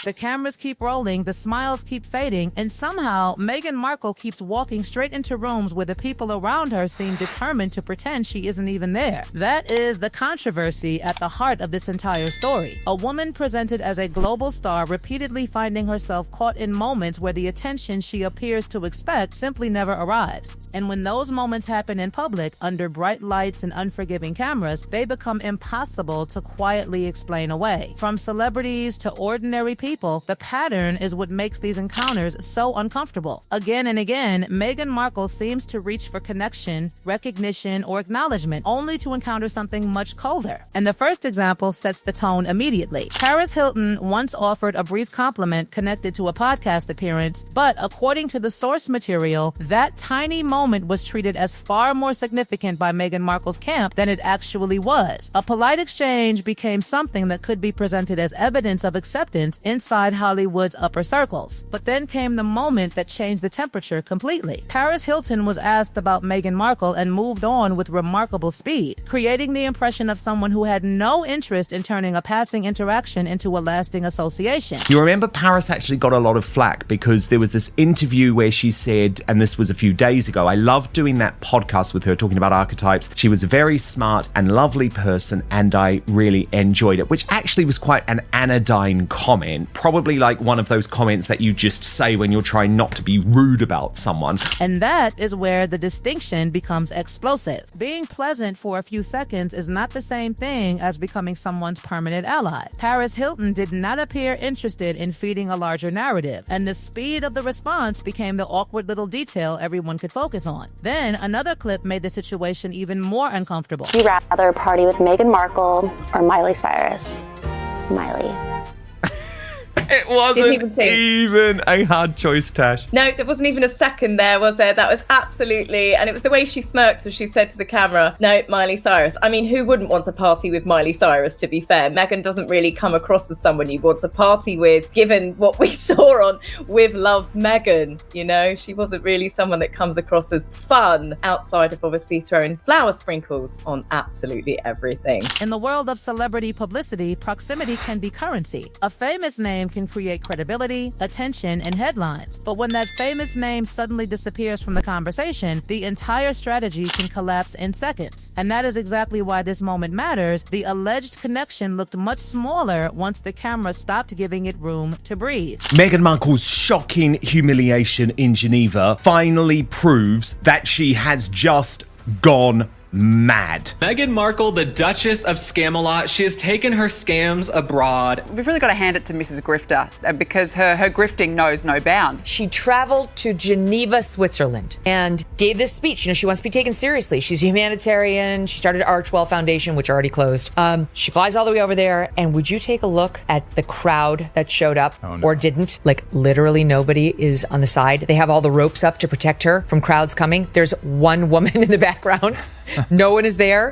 The cameras keep rolling, the smiles keep fading, and somehow Meghan Markle keeps walking straight into rooms where the people around her seem determined to pretend she isn't even there. That is the controversy at the heart of this entire story. A woman presented as a global star repeatedly finding herself caught in moments where the attention she appears to expect simply never arrives. And when those moments happen in public, under bright lights and unforgiving cameras, they become impossible to quietly explain away. From celebrities to ordinary people, the pattern is what makes these encounters so uncomfortable. Again and again, Meghan Markle seems to reach for connection, recognition, or acknowledgement, only to encounter something much colder. And the first example sets the tone immediately. Paris Hilton once offered a brief compliment connected to a podcast appearance, but according to the source material, that tiny moment was treated as far more significant by Meghan Markle's camp than it actually was. A polite exchange became something that could be presented as evidence of acceptance inside Hollywood's upper circles. But then came the moment that changed the temperature completely. Paris Hilton was asked about Meghan Markle and moved on with remarkable speed, creating the impression of someone who had no interest in turning a passing interaction into a lasting association. You remember Paris actually got a lot of flack because there was this interview where she said, and this was a few days ago, I loved doing that podcast with her talking about archetypes. She was a very smart and lovely person and I really enjoyed it, which actually was quite an anodyne comment, probably like one of those comments that you just say when you're trying not to be rude about someone. And that is where the distinction becomes explosive. Being pleasant for a few seconds is not the same thing as becoming someone's permanent ally. Paris Hilton did not appear interested in feeding a larger narrative, and the speed of the response became the awkward little detail everyone could focus on. Then another clip made the situation even more uncomfortable. Would you rather party with Meghan Markle or Miley Cyrus? Miley. It wasn't even a hard choice, Tash. No, there wasn't even a second there, was there? That was absolutely, and it was the way she smirked as she said to the camera, no, Miley Cyrus. I mean, who wouldn't want to party with Miley Cyrus, to be fair? Meghan doesn't really come across as someone you want to party with, given what we saw on With Love Meghan. You know, she wasn't really someone that comes across as fun, outside of obviously throwing flower sprinkles on absolutely everything. In the world of celebrity publicity, proximity can be currency. A famous name can create credibility, attention, and headlines. But when that famous name suddenly disappears from the conversation, the entire strategy can collapse in seconds. And that is exactly why this moment matters. The alleged connection looked much smaller once the camera stopped giving it room to breathe. Meghan Markle's shocking humiliation in Geneva finally proves that she has just gone mad. Meghan Markle, the Duchess of Scamelot, she has taken her scams abroad. We've really got to hand it to Mrs. Grifter because her grifting knows no bounds. She traveled to Geneva, Switzerland and gave this speech. You know, she wants to be taken seriously. She's a humanitarian. She started Archwell Foundation, which already closed. She flies all the way over there. And would you take a look at the crowd that showed up or didn't? Like literally nobody is on the side. They have all the ropes up to protect her from crowds coming. There's one woman in the background. No one is there.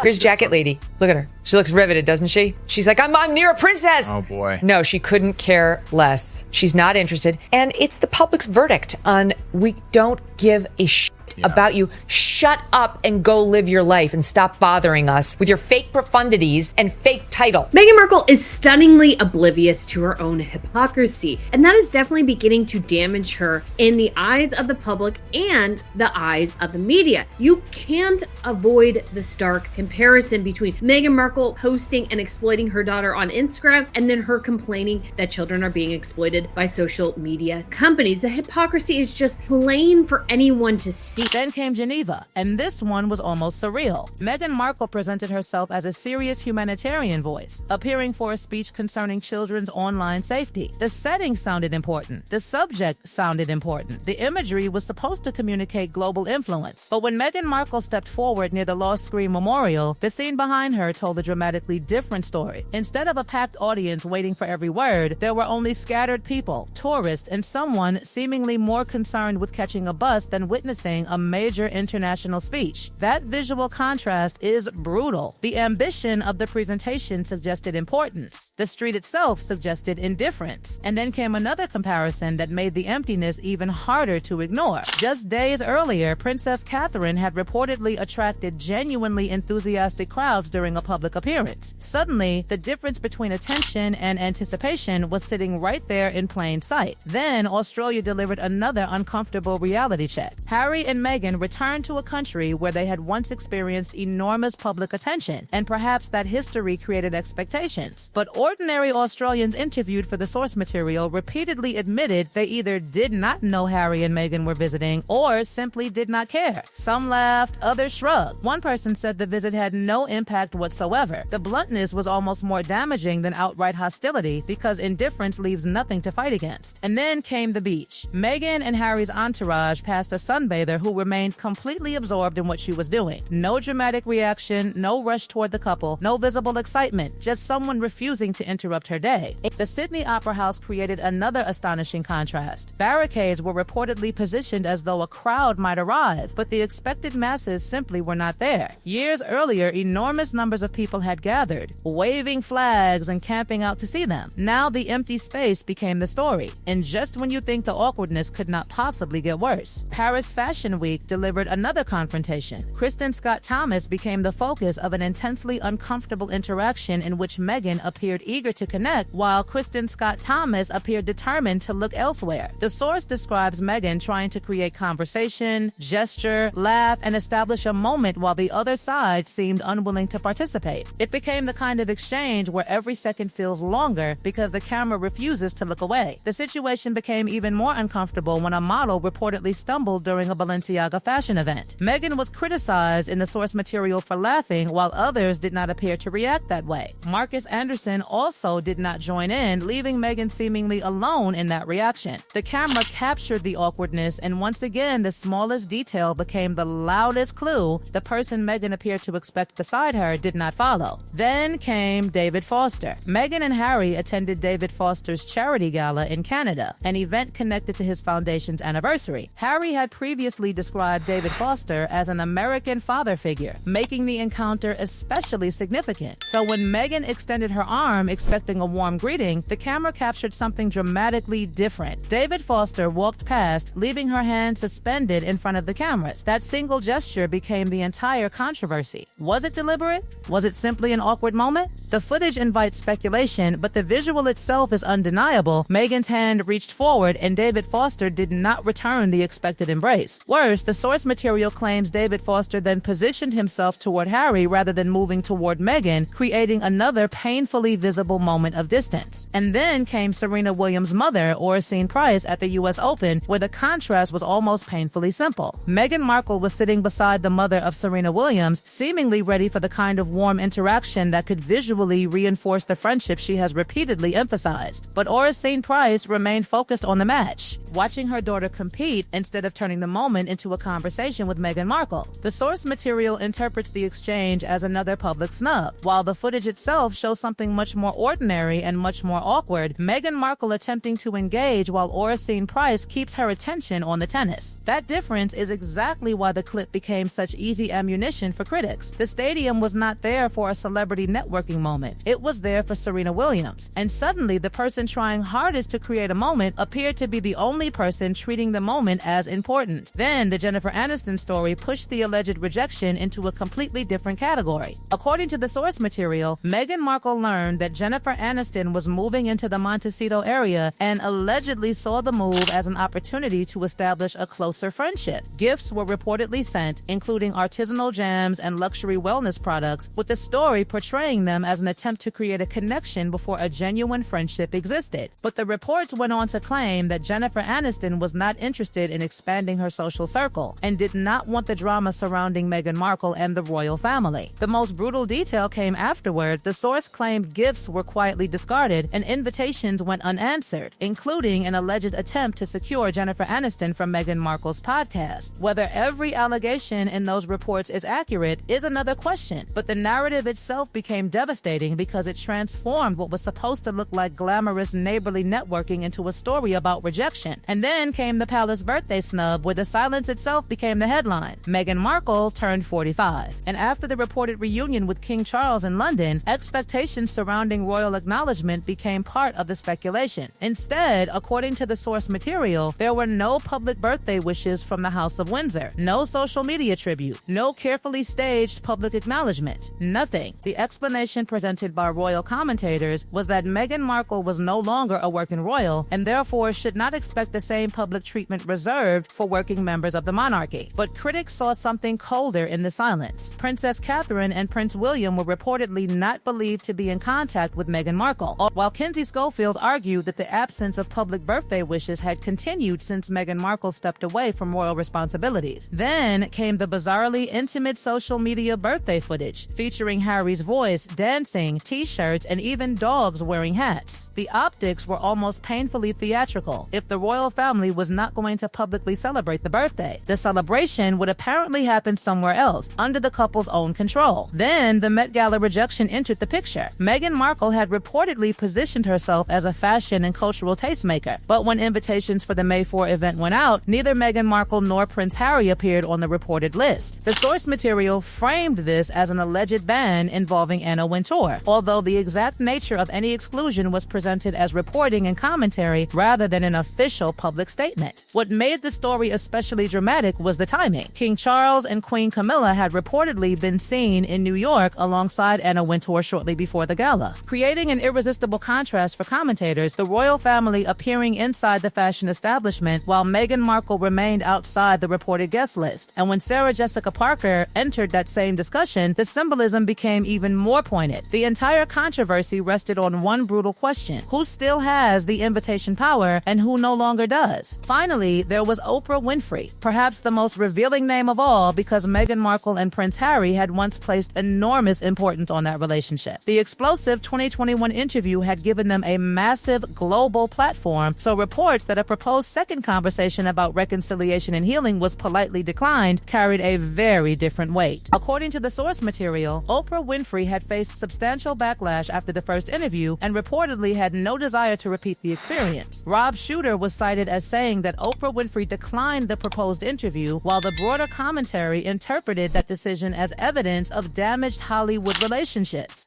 Here's Jacket Lady. Look at her. She looks riveted, doesn't she? She's like, I'm near a princess. Oh boy. No, she couldn't care less. She's not interested. And it's the public's verdict on we don't give a shit about you. Shut up and go live your life and stop bothering us with your fake profundities and fake title. Meghan Markle is stunningly oblivious to her own hypocrisy, and that is definitely beginning to damage her in the eyes of the public and the eyes of the media. You can't avoid the stark comparison between Meghan Markle posting and exploiting her daughter on Instagram and then her complaining that children are being exploited by social media companies. The hypocrisy is just plain for anyone to see. Then came Geneva, and this one was almost surreal. Meghan Markle presented herself as a serious humanitarian voice, appearing for a speech concerning children's online safety. The setting sounded important. The subject sounded important. The imagery was supposed to communicate global influence. But when Meghan Markle stepped forward near the Lost Screen Memorial, the scene behind her told a dramatically different story. Instead of a packed audience waiting for every word, there were only scattered people, tourists, and someone seemingly more concerned with catching a bus than witnessing a major international speech. That visual contrast is brutal. The ambition of the presentation suggested importance. The street itself suggested indifference. And then came another comparison that made the emptiness even harder to ignore. Just days earlier, Princess Catherine had reportedly attracted genuinely enthusiastic crowds during a public appearance. Suddenly, the difference between attention and anticipation was sitting right there in plain sight. Then, Australia delivered another uncomfortable reality check. Harry and Meghan returned to a country where they had once experienced enormous public attention, and perhaps that history created expectations. But ordinary Australians interviewed for the source material repeatedly admitted they either did not know Harry and Meghan were visiting or simply did not care. Some laughed, others shrugged. One person said the visit had no impact whatsoever. The bluntness was almost more damaging than outright hostility because indifference leaves nothing to fight against. And then came the beach. Meghan and Harry's entourage passed a sunbather who remained completely absorbed in what she was doing. No dramatic reaction, no rush toward the couple, no visible excitement, just someone refusing to interrupt her day. The Sydney Opera House created another astonishing contrast. Barricades were reportedly positioned as though a crowd might arrive, but the expected masses simply were not there. Years earlier, enormous numbers of people had gathered, waving flags and camping out to see them. Now the empty space became the story. And just when you think the awkwardness could not possibly get worse, Paris Fashion Week delivered another confrontation. Kristin Scott Thomas became the focus of an intensely uncomfortable interaction in which Meghan appeared eager to connect, while Kristin Scott Thomas appeared determined to look elsewhere. The source describes Meghan trying to create conversation, gesture, laugh, and establish a moment while the other side seemed unwilling to participate. It became the kind of exchange where every second feels longer because the camera refuses to look away. The situation became even more uncomfortable when a model reportedly stumbled during a Balenciaga fashion event. Meghan was criticized in the source material for laughing, while others did not appear to react that way. Marcus Anderson also did not join in, leaving Meghan seemingly alone in that reaction. The camera captured the awkwardness, and once again, the smallest detail became the loudest clue. The person Meghan appeared to expect beside her did not follow. Then came David Foster. Meghan and Harry attended David Foster's charity gala in Canada, an event connected to his foundation's anniversary. Harry had previously described David Foster as an American father figure, making the encounter especially significant. So when Meghan extended her arm expecting a warm greeting, the camera captured something dramatically different. David Foster walked past, leaving her hand suspended in front of the cameras. That single gesture became the entire controversy. Was it deliberate? Was it simply an awkward moment? The footage invites speculation, but the visual itself is undeniable. Meghan's hand reached forward, and David Foster did not return the expected embrace. Worse, the source material claims David Foster then positioned himself toward Harry rather than moving toward Meghan, creating another painfully visible moment of distance. And then came Serena Williams' mother, Orsine Price, at the US Open, where the contrast was almost painfully simple. Meghan Markle was sitting beside the mother of Serena Williams, seemingly ready for the kind of warm interaction that could visually reinforce the friendship she has repeatedly emphasized. But Orsine Price remained focused on the match, watching her daughter compete instead of turning the moment into a conversation with Meghan Markle. The source material interprets the exchange as another public snub, while the footage itself shows something much more ordinary and much more awkward. Meghan Markle attempting to engage while Orsine Price keeps her attention on the tennis. That difference is exactly why the clip became such easy ammunition for critics. The stadium was not there for a celebrity networking moment. It was there for Serena Williams. And suddenly, the person trying hardest to create a moment appeared to be the only person treating the moment as important. Then, the Jennifer Aniston story pushed the alleged rejection into a completely different category. According to the source material, Meghan Markle learned that Jennifer Aniston was moving into the Montecito area and allegedly saw the move as an opportunity to establish a closer friendship. Gifts were reportedly sent, including artisanal jams and luxury wellness products, with the story portraying them as an attempt to create a connection before a genuine friendship existed. But the reports went on to claim that Jennifer Aniston was not interested in expanding her social circle and did not want the drama surrounding Meghan Markle and the royal family. The most brutal detail came afterward. The source claimed gifts were quietly discarded and invitations went unanswered, including an alleged attempt to secure Jennifer Aniston from Meghan Markle's podcast. Whether every allegation in those reports is accurate is another question, but the narrative itself became devastating because it transformed what was supposed to look like glamorous neighborly networking into a story about rejection. And then came the palace birthday snub, where the silence silence itself became the headline. Meghan Markle turned 45. And after the reported reunion with King Charles in London, expectations surrounding royal acknowledgement became part of the speculation. Instead, according to the source material, there were no public birthday wishes from the House of Windsor, no social media tribute, no carefully staged public acknowledgement, nothing. The explanation presented by royal commentators was that Meghan Markle was no longer a working royal and therefore should not expect the same public treatment reserved for working members of the monarchy. But critics saw something colder in the silence. Princess Catherine and Prince William were reportedly not believed to be in contact with Meghan Markle, while Kinsey Schofield argued that the absence of public birthday wishes had continued since Meghan Markle stepped away from royal responsibilities. Then came the bizarrely intimate social media birthday footage, featuring Harry's voice, dancing, t-shirts, and even dogs wearing hats. The optics were almost painfully theatrical if the royal family was not going to publicly celebrate the birthday. The celebration would apparently happen somewhere else, under the couple's own control. Then the Met Gala rejection entered the picture. Meghan Markle had reportedly positioned herself as a fashion and cultural tastemaker, but when invitations for the May 4 event went out, neither Meghan Markle nor Prince Harry appeared on the reported list. The source material framed this as an alleged ban involving Anna Wintour, although the exact nature of any exclusion was presented as reporting and commentary rather than an official public statement. What made the story especially dramatic was the timing. King Charles and Queen Camilla had reportedly been seen in New York alongside Anna Wintour shortly before the gala, creating an irresistible contrast for commentators, the royal family appearing inside the fashion establishment while Meghan Markle remained outside the reported guest list. And when Sarah Jessica Parker entered that same discussion, the symbolism became even more pointed. The entire controversy rested on one brutal question: who still has the invitation power and who no longer does? Finally, there was Oprah Winfrey, perhaps the most revealing name of all because Meghan Markle and Prince Harry had once placed enormous importance on that relationship. The explosive 2021 interview had given them a massive global platform, so reports that a proposed second conversation about reconciliation and healing was politely declined carried a very different weight. According to the source material, Oprah Winfrey had faced substantial backlash after the first interview and reportedly had no desire to repeat the experience. Rob Shooter was cited as saying that Oprah Winfrey declined the proposed interview, while the broader commentary interpreted that decision as evidence of damaged Hollywood relationships.